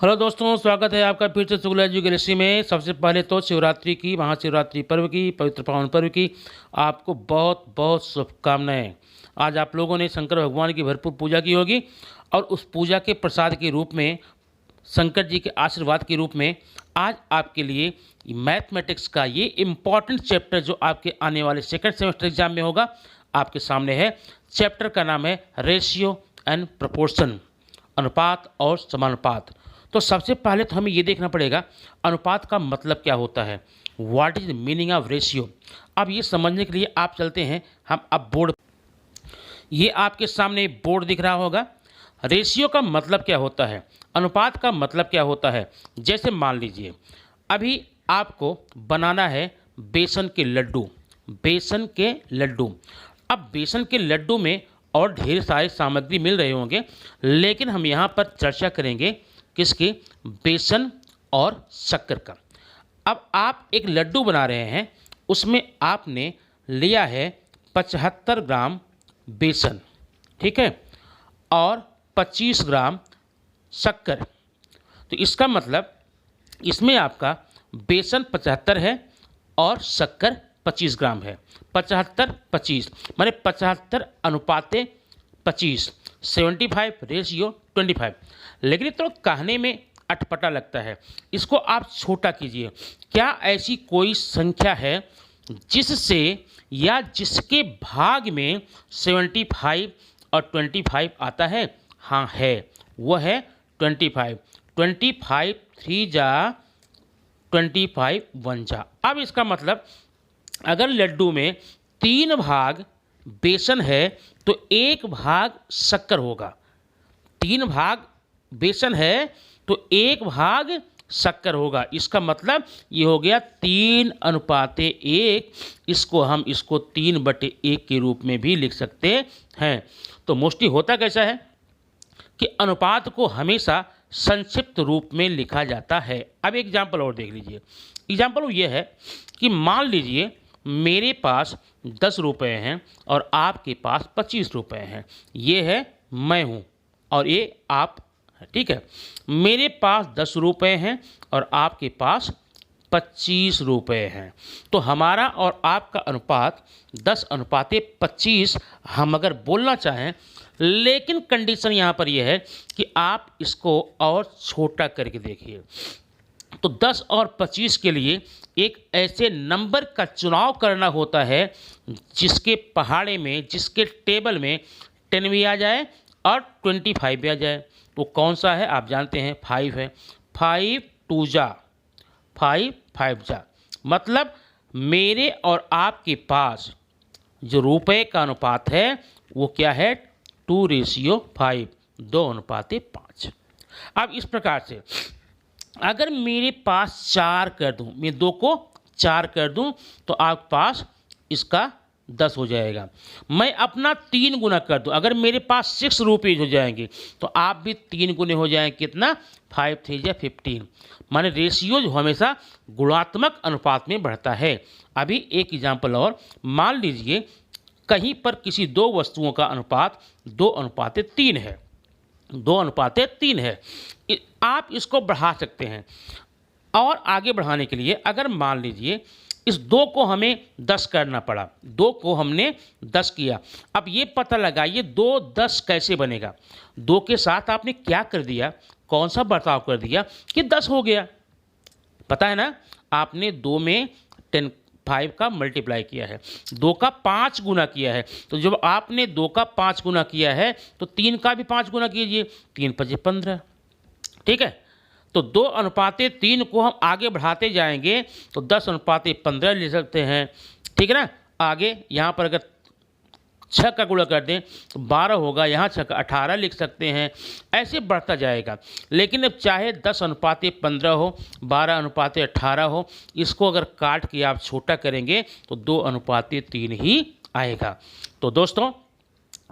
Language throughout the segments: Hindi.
हेलो दोस्तों, स्वागत है आपका फिर से शुक्ला एजुकेशन में। सबसे पहले तो शिवरात्रि की, महाशिवरात्रि पर्व की, पवित्र पावन पर्व की आपको बहुत बहुत शुभकामनाएं। आज आप लोगों ने शंकर भगवान की भरपूर पूजा की होगी और उस पूजा के प्रसाद के रूप में, शंकर जी के आशीर्वाद के रूप में आज आपके लिए मैथमेटिक्स का ये इम्पॉर्टेंट चैप्टर जो आपके आने वाले सेकंड सेमेस्टर एग्जाम में होगा, आपके सामने है। चैप्टर का नाम है रेशियो एंड प्रपोर्शन, अनुपात और समानुपात। तो सबसे पहले तो हमें ये देखना पड़ेगा अनुपात का मतलब क्या होता है, what is the meaning of ratio. अब ये समझने के लिए आप चलते हैं हम अब बोर्ड। ये आपके सामने बोर्ड दिख रहा होगा। रेशियो का मतलब क्या होता है, अनुपात का मतलब क्या होता है। जैसे मान लीजिए अभी आपको बनाना है बेसन के लड्डू। बेसन के लड्डू, अब बेसन के लड्डू में और ढेर सारे सामग्री मिल रहे होंगे, लेकिन हम यहाँ पर चर्चा करेंगे किसकी, बेसन और शक्कर का। अब आप एक लड्डू बना रहे हैं, उसमें आपने लिया है 75 ग्राम बेसन, ठीक है, और 25 ग्राम शक्कर। तो इसका मतलब इसमें आपका बेसन 75 है और शक्कर 25 ग्राम है। 75-25 माने 75 अनुपाते 25, 75 रेशियो 25। लेकिन तो कहने में अटपटा लगता है, इसको आप छोटा कीजिए। क्या ऐसी कोई संख्या है जिससे या जिसके भाग में 75 और 25 आता है? हाँ है, वो है 25। 25 3 जा 25 1 जा। अब इसका मतलब अगर लड्डू में 3 भाग बेसन है तो 1 भाग शक्कर होगा। 3 भाग बेसन है तो 1 भाग शक्कर होगा। इसका मतलब ये हो गया 3:1। इसको 3/1 के रूप में भी लिख सकते हैं। तो मोस्टली होता कैसा है कि अनुपात को हमेशा संक्षिप्त रूप में लिखा जाता है। अब एग्जाम्पल और देख लीजिए। एग्जाम्पल ये है कि मान लीजिए मेरे पास 10 रुपये हैं और आपके पास 25 रुपये हैं। ये है मैं हूँ और ये आप, ठीक है। मेरे पास 10 रुपये हैं और आपके पास 25 रुपये हैं। तो हमारा और आपका अनुपात 10:25 हम अगर बोलना चाहें, लेकिन कंडीशन यहाँ पर यह है कि आप इसको और छोटा करके देखिए। तो 10 और 25 के लिए एक ऐसे नंबर का चुनाव करना होता है जिसके पहाड़े में, जिसके टेबल में 10 भी आ जाए और 25 भी आ जाए। तो कौन सा है आप जानते हैं, 5 है। 5 2 जा 5 5 जा, मतलब मेरे और आपके पास जो रुपए का अनुपात है वो क्या है, 2:5, 2:5। अब इस प्रकार से अगर मेरे पास 4 कर दूं, मैं 2 को 4 कर दूं तो आपके पास इसका 10 हो जाएगा। मैं अपना 3 गुना कर दूं, अगर मेरे पास 6 रुपीज़ हो जाएंगे तो आप भी 3 गुने हो जाएंगे। कितना, 5 3 जा 15। माने रेशियो जो हमेशा गुणात्मक अनुपात में बढ़ता है। अभी एक एग्जाम्पल और, मान लीजिए कहीं पर किसी 2 वस्तुओं का अनुपात 2:3 है। 2:3 है। आप इसको बढ़ा सकते हैं और आगे बढ़ाने के लिए अगर मान लीजिए इस 2 को हमें 10 करना पड़ा, 2 को हमने 10 किया। अब ये पता लगाइए 2 10 कैसे बनेगा। 2 के साथ आपने क्या कर दिया, कौन सा बर्ताव कर दिया कि 10 हो गया। पता है ना, आपने 2 में 5 का मल्टीप्लाई किया है, 2 का 5 गुना किया है। तो जब आपने 2 का 5 गुना किया है तो 3 का भी 5 गुना कीजिए, 3 5 15, ठीक है। तो 2:3 को हम आगे बढ़ाते जाएंगे तो 10:15 ले सकते हैं, ठीक है ना। आगे यहाँ पर अगर 6 का गुणा कर दें तो 12 होगा, यहाँ 6 का 18 लिख सकते हैं। ऐसे बढ़ता जाएगा। लेकिन अब चाहे 10:15 हो, 12:18 हो, इसको अगर काट के आप छोटा करेंगे तो 2:3 ही आएगा। तो दोस्तों,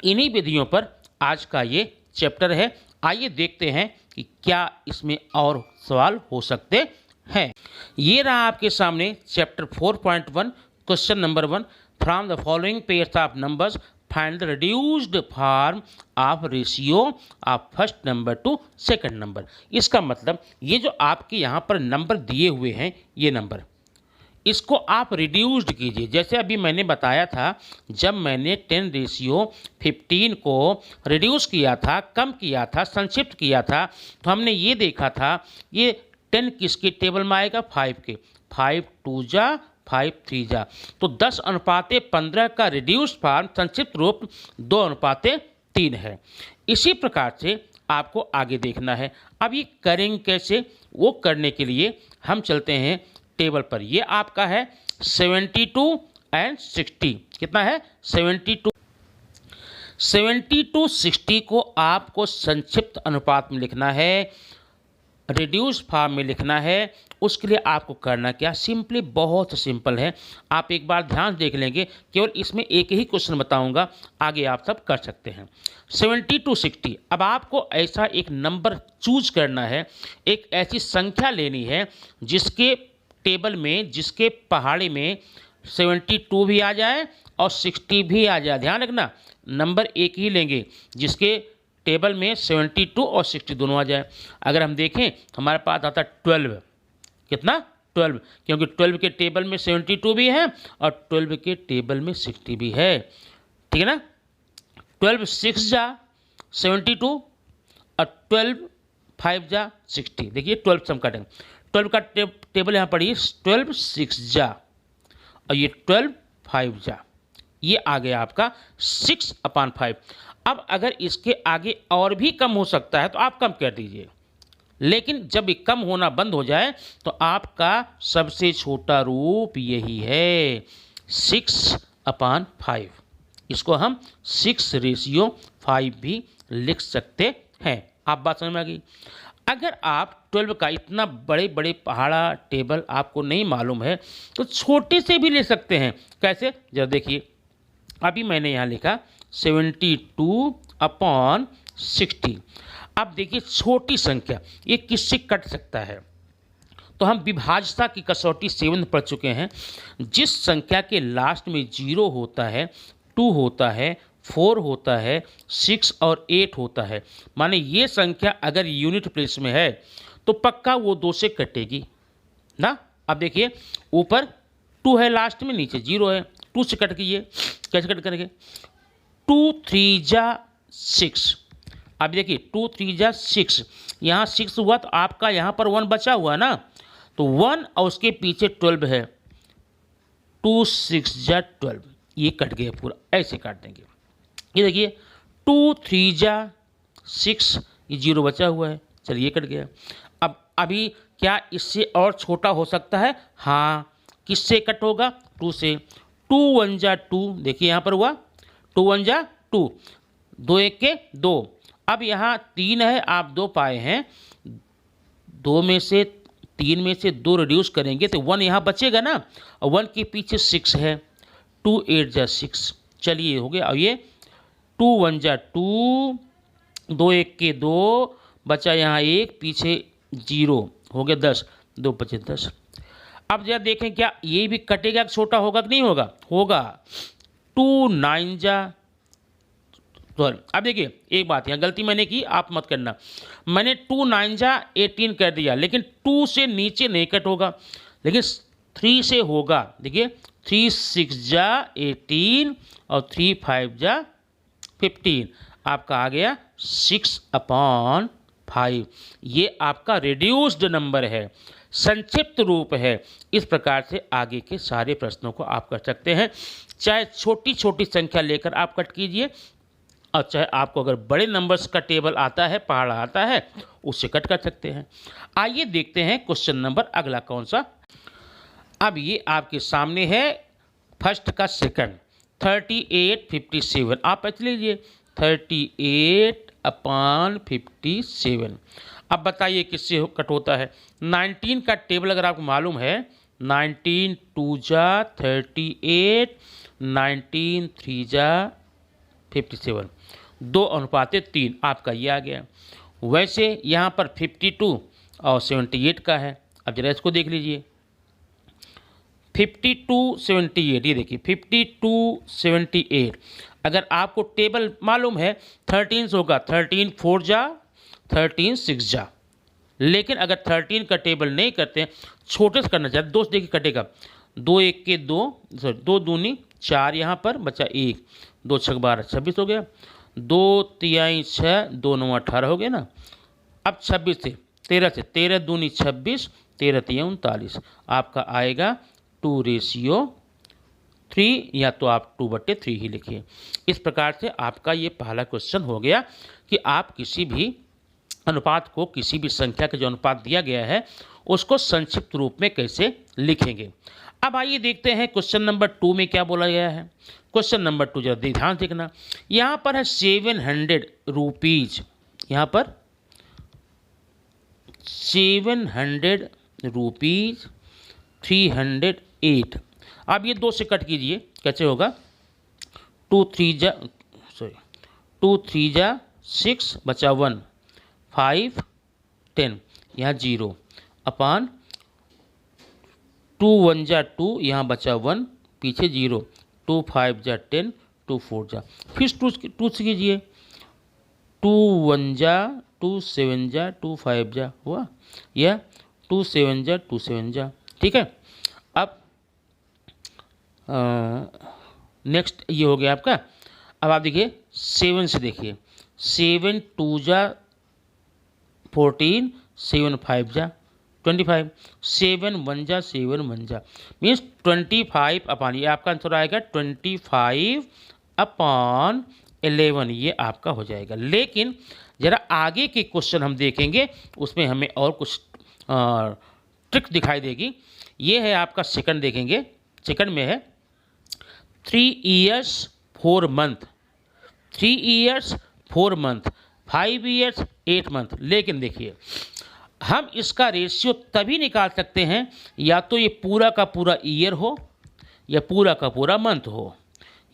इन्हीं विधियों पर आज का ये चैप्टर है। आइए देखते हैं कि क्या इसमें और सवाल हो सकते हैं। ये रहा आपके सामने chapter 4.1, question number 1। From the following pairs of numbers find the reduced form of ratio of first number two second number. इसका मतलब ये जो आपके यहाँ पर नंबर दिए हुए हैं, ये नंबर, इसको आप रिड्यूस्ड कीजिए। जैसे अभी मैंने बताया था, जब मैंने 10:15 को रिड्यूस किया था, कम किया था, संक्षिप्त किया था, तो हमने ये देखा था ये 10 किसके टेबल में आएगा, 5 के। 5 2 जा 5 3 जा, तो 10:15 का रिड्यूस्ड फॉर्म संक्षिप्त रूप 2:3 है। इसी प्रकार से आपको आगे देखना है। अब ये करेंगे कैसे, वो करने के लिए हम चलते हैं टेबल पर। ये आपका है 72 एंड 60। कितना है, 72। 60 को आपको संक्षिप्त अनुपात में लिखना है, रिड्यूस फॉर्म में लिखना है। उसके लिए आपको करना क्या, सिंपली बहुत सिंपल है। आप एक बार ध्यान देख लेंगे, केवल इसमें एक ही क्वेश्चन बताऊंगा, आगे आप सब कर सकते हैं। 60। अब आपको ऐसा एक नंबर चूज करना है, एक ऐसी संख्या लेनी है जिसके टेबल में, जिसके पहाड़े में 72 भी आ जाए और 60 भी आ जाए। ध्यान रखना, नंबर एक ही लेंगे जिसके टेबल में 72 और 60 दोनों आ जाए। अगर हम देखें, हमारे पास आता 12। कितना, 12, क्योंकि 12 के टेबल में 72 भी है और 12 के टेबल में 60 भी है। ठीक है ना। 12 6 जा 72 और 12 5 जा 60। देखिए 12 से हम काटेंगे, 12 का टेबल यहाँ पढ़िए, 12 6 जा और ये 12 5 जा, ये आ गया आपका 6/5। अब अगर इसके आगे और भी कम हो सकता है तो आप कम कर दीजिए, लेकिन जब ये कम होना बंद हो जाए तो आपका सबसे छोटा रूप यही है, 6/5। इसको हम 6:5 भी लिख सकते हैं। आप बात समझ में आ गई। अगर आप 12 का इतना बड़े बड़े पहाड़ा टेबल आपको नहीं मालूम है तो छोटे से भी ले सकते हैं। कैसे, जरा देखिए, अभी मैंने यहाँ लिखा 72/60। अब देखिए छोटी संख्या ये किससे कट सकता है, तो हम विभाज्यता की कसौटी 7 पढ़ चुके हैं। जिस संख्या के लास्ट में 0 होता है, 2 होता है, 4 होता है, 6 और 8 होता है, माने ये संख्या अगर यूनिट प्लेस में है तो पक्का वो 2 से कटेगी ना। अब देखिए ऊपर 2 है लास्ट में, नीचे 0 है, 2 से कट गई है। कैसे कट करेंगे, 2 3 जा 6। अब देखिए 2 3 जा 6, यहाँ 6 हुआ तो आपका यहाँ पर 1 बचा हुआ ना, तो 1 और उसके पीछे 12 है, 2 6 जा 12, ये कट गया पूरा। ऐसे काट देंगे। ये देखिए 2 3 जा 6, ये 0 बचा हुआ है, चलिए ये कट गया। अब अभी क्या इससे और छोटा हो सकता है, हाँ, किससे कट होगा, 2 से। 2 1 जा 2, देखिए यहाँ पर हुआ 2 1 जा 2, 2 1 के 2। अब यहाँ 3 है, आप 2 पाए हैं, 2 में से 3 में से 2 रिड्यूस करेंगे तो 1 यहाँ बचेगा ना, और 1 के पीछे 6 है, 2 8 जा 6, चलिए हो गया। और ये 2 1 जा 2, 2 1 के 2, बचा यहाँ 1, पीछे 0, हो गया 10, 2 बचे 10। अब जरा देखें क्या ये भी कटेगा, छोटा होगा कि नहीं होगा, होगा। 2 9 जा 12। अब देखिए एक बात यहाँ गलती मैंने की, आप मत करना, मैंने 2 9 जा 18 कर दिया, लेकिन 2 से नीचे नहीं कट होगा, लेकिन 3 से होगा। देखिए 3 6 जा 18 और 3 5 जा 15, आपका आ गया 6/5। ये आपका रिड्यूस्ड नंबर है, संक्षिप्त रूप है। इस प्रकार से आगे के सारे प्रश्नों को आप कर सकते हैं, चाहे छोटी छोटी संख्या लेकर आप कट कीजिए, और चाहे आपको अगर बड़े नंबर्स का टेबल आता है, पहाड़ा आता है, उससे कट कर सकते हैं। आइए देखते हैं क्वेश्चन नंबर अगला कौन सा। अब ये आपके सामने है फर्स्ट का सेकंड, 38 57। आप ऐसे लीजिए 38/57। अब बताइए किससे कट होता है। 19 का टेबल अगर आपको मालूम है, 19 2 जा 38, 19 3 जा 57, 2:3 आपका ये आ गया। वैसे यहाँ पर 52 और 78 का है। अब जरा इसको देख लीजिए, 52 78, ये देखिए 52 78। अगर आपको टेबल मालूम है 13 से होगा 13 4 जा 13 6 जा, लेकिन अगर 13 का टेबल नहीं करते, छोटे से करना चाहते, 2 से देखिए कटेगा, 2 1 के 2, सॉरी 2 दूनी 4, यहाँ पर बचा 1, 2 6 12 26 हो गया, 2 तिहाई 6, 2 9 18 हो गया ना। अब 26 से 13 से 13 दूनी 26, 13 तिहाई 39, आपका आएगा 2:3, या तो आप 2/3 ही लिखिए। इस प्रकार से आपका ये पहला क्वेश्चन हो गया कि आप किसी भी अनुपात को, किसी भी संख्या का जो अनुपात दिया गया है उसको संक्षिप्त रूप में कैसे लिखेंगे। अब आइए देखते हैं क्वेश्चन नंबर 2 में क्या बोला गया है। क्वेश्चन नंबर 2 जरा ध्यान देखना, यहाँ पर है 700 रुपीज, यहाँ पर 700 रुपीज 308। अब ये 2 से कट कीजिए, कैसे होगा, 2 3 जा 6 बचा 1, 5 10, यहाँ 0 अपान 2 1 जा 2, यहाँ बचा 1, पीछे 0, 2 5 जा 10, 2 4 जा, फिर 2 से कीजिए, 2 1 जा 2 7 जा 2 5 जा हुआ, यह 2 7 जा 2 7 जा, ठीक है। अब नेक्स्ट ये हो गया आपका। अब आप देखिए 7 से देखिए, 7 2 जा 14, 7 5 जा 25, 7 1 जा 7 1 जा, मीन्स 25 अपान, ये आपका आंसर आएगा 25 अपान 11, ये आपका हो जाएगा। लेकिन ज़रा आगे के क्वेश्चन हम देखेंगे, उसमें हमें और कुछ ट्रिक दिखाई देगी। ये है आपका सेकंड, देखेंगे सेकंड में है 3 years 4 month, 3 years 4 month, 5 years 8 month। लेकिन देखिए हम इसका रेशियो तभी निकाल सकते हैं या तो ये पूरा का पूरा ईयर हो या पूरा का पूरा मंथ हो,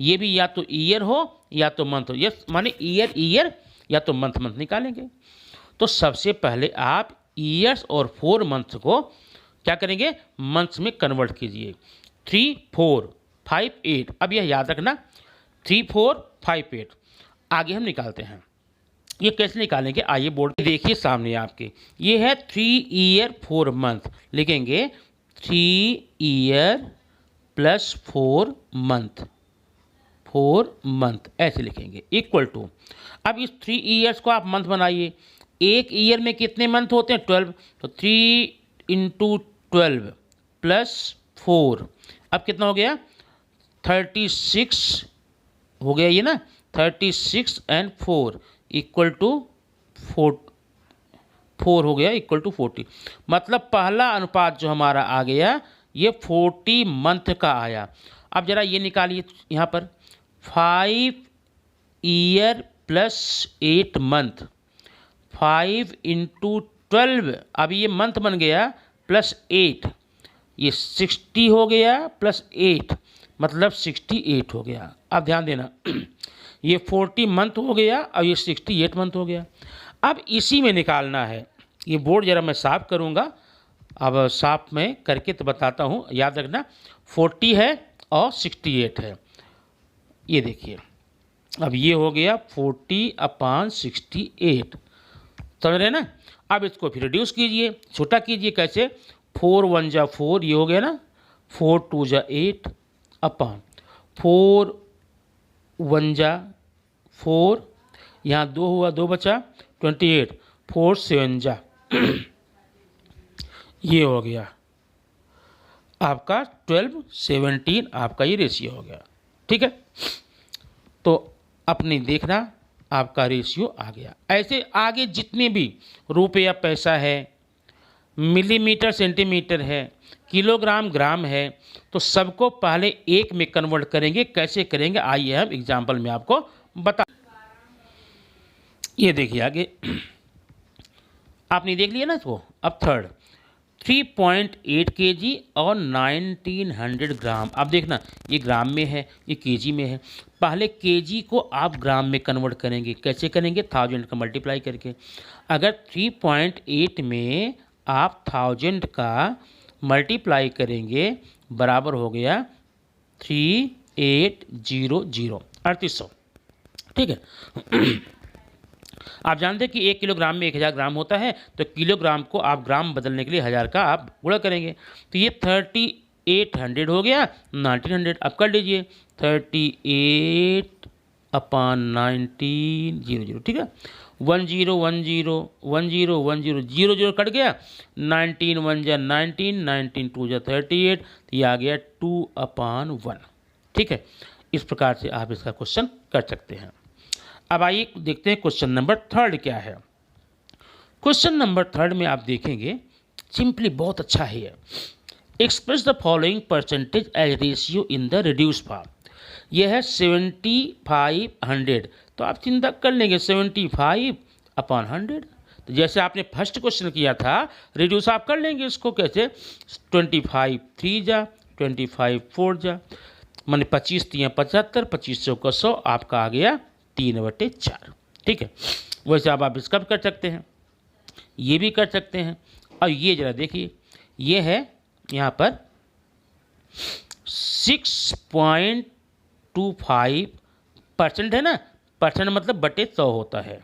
ये भी या तो ईयर हो या तो मंथ हो, ये माने ईयर ईयर या तो मंथ मंथ निकालेंगे। तो सबसे पहले आप ईयर्स और 4 मंथ्स को क्या करेंगे, मंथ्स में कन्वर्ट कीजिए। 3 4 5 8, अब यह याद रखना 3 4 5 8। आगे हम निकालते हैं, ये कैसे निकालेंगे, आइए बोर्ड पे देखिए सामने आपके, ये है 3 year 4 month, लिखेंगे 3 year प्लस 4 month, 4 month ऐसे लिखेंगे, इक्वल टू, अब इस 3 years को आप मंथ बनाइए, एक ईयर में कितने मंथ होते हैं 12, तो 3 × 12 प्लस 4, अब कितना हो गया 36 हो गया ये ना, 36 एंड 4 इक्वल टू 4 हो गया, इक्वल टू 40। मतलब पहला अनुपात जो हमारा आ गया ये 40 मंथ का आया। अब जरा ये निकालिए यहाँ पर 5 year प्लस 8 month, 5 × 12, अब ये मंथ बन गया प्लस 8, ये 60 हो गया प्लस 8, मतलब 68 हो गया। अब ध्यान देना ये 40 मंथ हो गया और ये 68 मंथ हो गया। अब इसी में निकालना है, ये बोर्ड जरा मैं साफ करूँगा, अब साफ में करके तो बताता हूँ, याद रखना 40 है और 68 है, ये देखिए अब ये हो गया 40 अपान 68, समझ रहे ना। अब इसको फिर रिड्यूस कीजिए, छोटा कीजिए, कैसे 4 1 जा 4, ये हो गया ना, 4 2 जा 8 अपान 4 1 जा 4, यहाँ 2 हुआ 2 बचा 28, 4 7 जा ये हो गया आपका 12 17, आपका ये रेशियो हो गया, ठीक है। तो अपने देखना आपका रेशियो आ गया। ऐसे आगे जितने भी रुपया पैसा है, मिलीमीटर सेंटीमीटर है, किलोग्राम ग्राम है, तो सबको पहले एक में कन्वर्ट करेंगे। कैसे करेंगे आइए हम एग्जाम्पल में आपको बता। ये देखिए आगे आपने देख लिया ना इसको। अब थर्ड 3.8 kg और 1900 ग्राम। अब देखना ये ग्राम में है, ये केजी में है। पहले केजी को आप ग्राम में कन्वर्ट करेंगे। कैसे करेंगे, 1000 का मल्टीप्लाई करके। अगर 3.8 में आप 1000 का मल्टीप्लाई करेंगे, बराबर हो गया 3 3800 3800। ठीक है। आप जानते हैं कि 1 किलोग्राम में 1000 ग्राम होता है, तो किलोग्राम को आप ग्राम बदलने के लिए 1000 का आप गुणा करेंगे, तो ये 3800 हो गया 1900। अब कर लीजिए 38/1900। ठीक है। 10 10 10 10 0 0 कट गया, 19 1 जा 19, 19 2 जा 38, तो ये आ गया 2/1। ठीक है। इस प्रकार से आप इसका क्वेश्चन कर सकते हैं। अब आइए देखते हैं क्वेश्चन नंबर 3 क्या है। क्वेश्चन नंबर 3 में आप देखेंगे सिंपली बहुत अच्छा है ये। Express the following percentage as ratio in the reduce form. यह है 75/100, तो आप चिंता कर लेंगे 75/100। तो जैसे आपने फर्स्ट क्वेश्चन किया था रिड्यूस, आप कर लेंगे इसको कैसे, 25 3 जा 25 4 जा, माने 25 3 75, 25 का 100, आपका आ गया 3/4। ठीक है। वैसे आप इसका भी कर सकते हैं, ये भी कर सकते हैं। और ये जरा देखिए, ये है यहाँ पर 6.25% है ना, परसेंट मतलब बटे 100 होता है।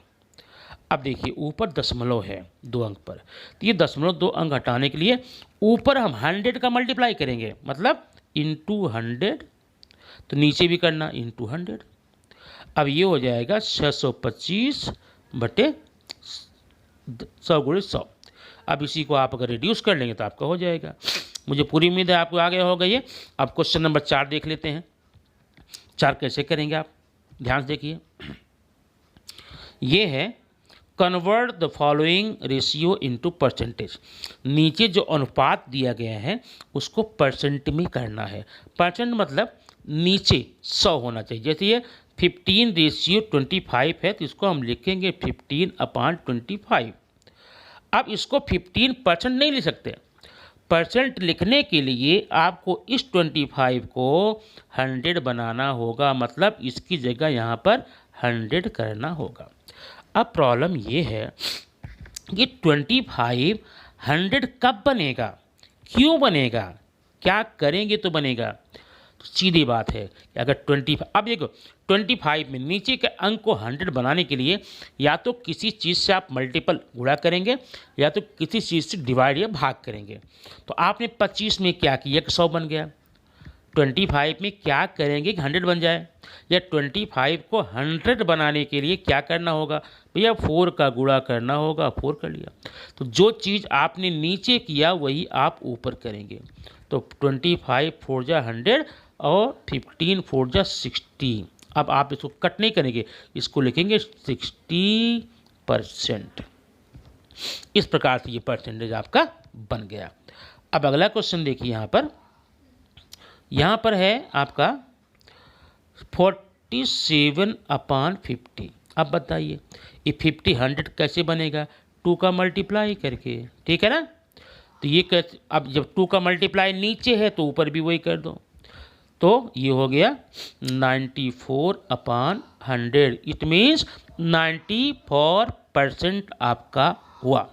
अब देखिए ऊपर दशमलव है 2 अंक पर, तो ये दशमलव 2 अंक हटाने के लिए ऊपर हम 100 का मल्टीप्लाई करेंगे, मतलब इंटू 100, तो नीचे भी करना इंटू 100। अब ये हो जाएगा 625 बटे 100 × 100। अब इसी को आप अगर रिड्यूस कर लेंगे तो आपका हो जाएगा। मुझे पूरी उम्मीद है आपको आ गया होगा ये। अब क्वेश्चन नंबर 4 देख लेते हैं। 4 कैसे करेंगे आप ध्यान से देखिए। ये है convert the following ratio into percentage. नीचे जो अनुपात दिया गया है उसको परसेंट में करना है। परसेंट मतलब नीचे 100 होना चाहिए। जैसे ये 15/25 है, तो इसको हम लिखेंगे 15/25। अब इसको 15% नहीं लिख सकते। परसेंट लिखने के लिए आपको इस 25 को 100 बनाना होगा, मतलब इसकी जगह यहाँ पर 100 करना होगा। अब प्रॉब्लम ये है कि 25 100 कब बनेगा, क्यों बनेगा, क्या करेंगे तो बनेगा। तो सीधी बात है कि अगर 25, अब देखो 25 में नीचे के अंक को 100 बनाने के लिए या तो किसी चीज़ से आप मल्टीपल गुणा करेंगे या तो किसी चीज़ से डिवाइड या भाग करेंगे। तो आपने 25 में क्या किया कि 100 बन गया, 25 में क्या करेंगे कि 100 बन जाए, या 25 को 100 बनाने के लिए क्या करना होगा भैया, 4 का गुणा करना होगा, 4 कर लिया। तो जो चीज़ आपने नीचे किया वही आप ऊपर करेंगे। तो 25 4 जा 100 और 15 4 जा 60। अब आप इसको कट नहीं करेंगे, इसको लिखेंगे 60%। इस प्रकार से ये परसेंटेज आपका बन गया। अब अगला क्वेश्चन देखिए, यहाँ पर है आपका 47/50। अब बताइए ये 50 100 कैसे बनेगा, 2 का मल्टीप्लाई करके। ठीक है ना। तो ये कैसे, अब जब 2 का मल्टीप्लाई नीचे है तो ऊपर भी वही कर दो, तो ये हो गया 94/100। इट मीन्स 94% आपका हुआ।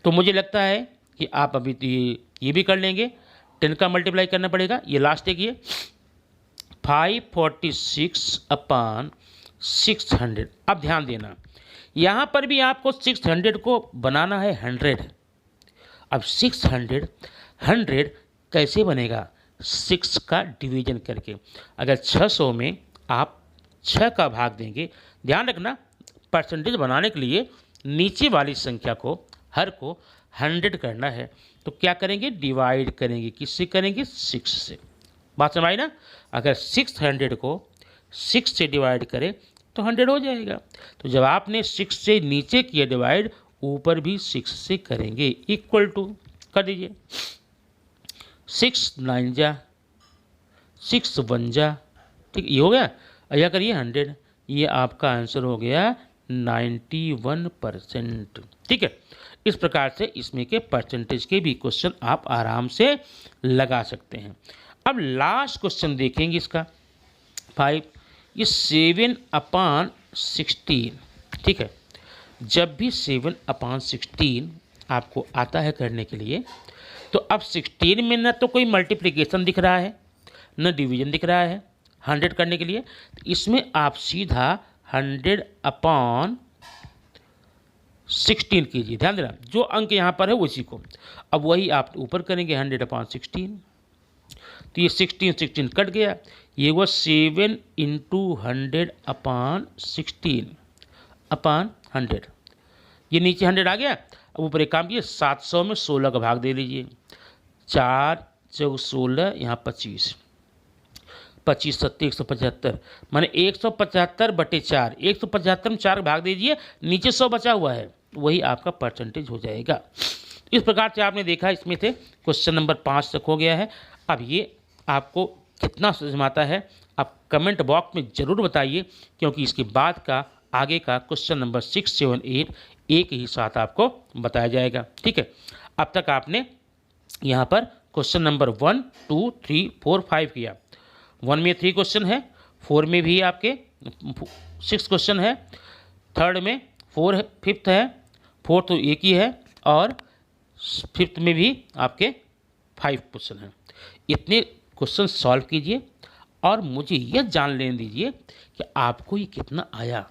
तो मुझे लगता है कि आप अभी तो ये भी कर लेंगे। 10 का मल्टीप्लाई करना पड़ेगा, ये लास्ट एक ये 546/600। अब ध्यान देना, यहाँ पर भी आपको 600 को बनाना है 100। अब 600 कैसे बनेगा, 6 का डिवीजन करके। अगर 600 में आप 6 का भाग देंगे, ध्यान रखना परसेंटेज बनाने के लिए नीचे वाली संख्या को हर को 100 करना है, तो क्या करेंगे, डिवाइड करेंगे। किससे करेंगे, 6 से। बात समझ आई ना। अगर 600 को 6 से डिवाइड करें तो 100 हो जाएगा। तो जब आपने 6 से नीचे किया डिवाइड, ऊपर भी 6 से करेंगे, इक्वल टू कर दीजिए। 6 9 जा 6 1 जा, ठीक, ये हो गया। या करिए 100, ये आपका आंसर हो गया 91%। ठीक है। इस प्रकार से इसमें के परसेंटेज के भी क्वेश्चन आप आराम से लगा सकते हैं। अब लास्ट क्वेश्चन देखेंगे इसका 5, ये 7/16। ठीक है। जब भी 7/16 आपको आता है करने के लिए, तो अब 16 में न तो कोई मल्टीप्लिकेशन दिख रहा है न डिवीजन दिख रहा है, 100 करने के लिए, तो इसमें आप सीधा 100/16 कीजिए। ध्यान देना, जो अंक यहाँ पर है उसी को। अब वही आप ऊपर करेंगे 100/16, तो ये 16 कट गया, ये हुआ 7 × 100/16/100। ये नीचे 100 आ गया। अब ऊपर एक काम कीजिए, 700 में 16 का भाग दे लीजिए। 4 × 16 यहाँ 25, 25 सत्ते 175, माने 175/4, 175 में 4 का भाग दीजिए, नीचे 100 बचा हुआ है, वही आपका परसेंटेज हो जाएगा। इस प्रकार से आपने देखा, इसमें से क्वेश्चन नंबर 5 तक हो गया है। अब ये आपको कितना समझ में आता है आप कमेंट बॉक्स में ज़रूर बताइए, क्योंकि इसके बाद का आगे का क्वेश्चन नंबर 6, 7, 8 एक ही साथ आपको बताया जाएगा। ठीक है, अब तक आपने यहाँ पर क्वेश्चन नंबर 1, 2, 3, 4, 5 किया। 1 में 3 क्वेश्चन है, 4 में भी आपके 6 क्वेश्चन है, 3rd में 4 है, 5th है, 4th तो एक ही है, और 5th में भी आपके 5 क्वेश्चन हैं। इतने क्वेश्चन सॉल्व कीजिए और मुझे यह जान लेने दीजिए कि आपको ये कितना आया।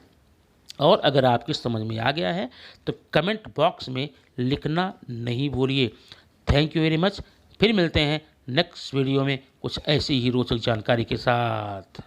और अगर आपकी समझ में आ गया है तो कमेंट बॉक्स में लिखना नहीं भूलिए। Thank you very much. फिर मिलते हैं नेक्स्ट वीडियो में कुछ ऐसी ही रोचक जानकारी के साथ।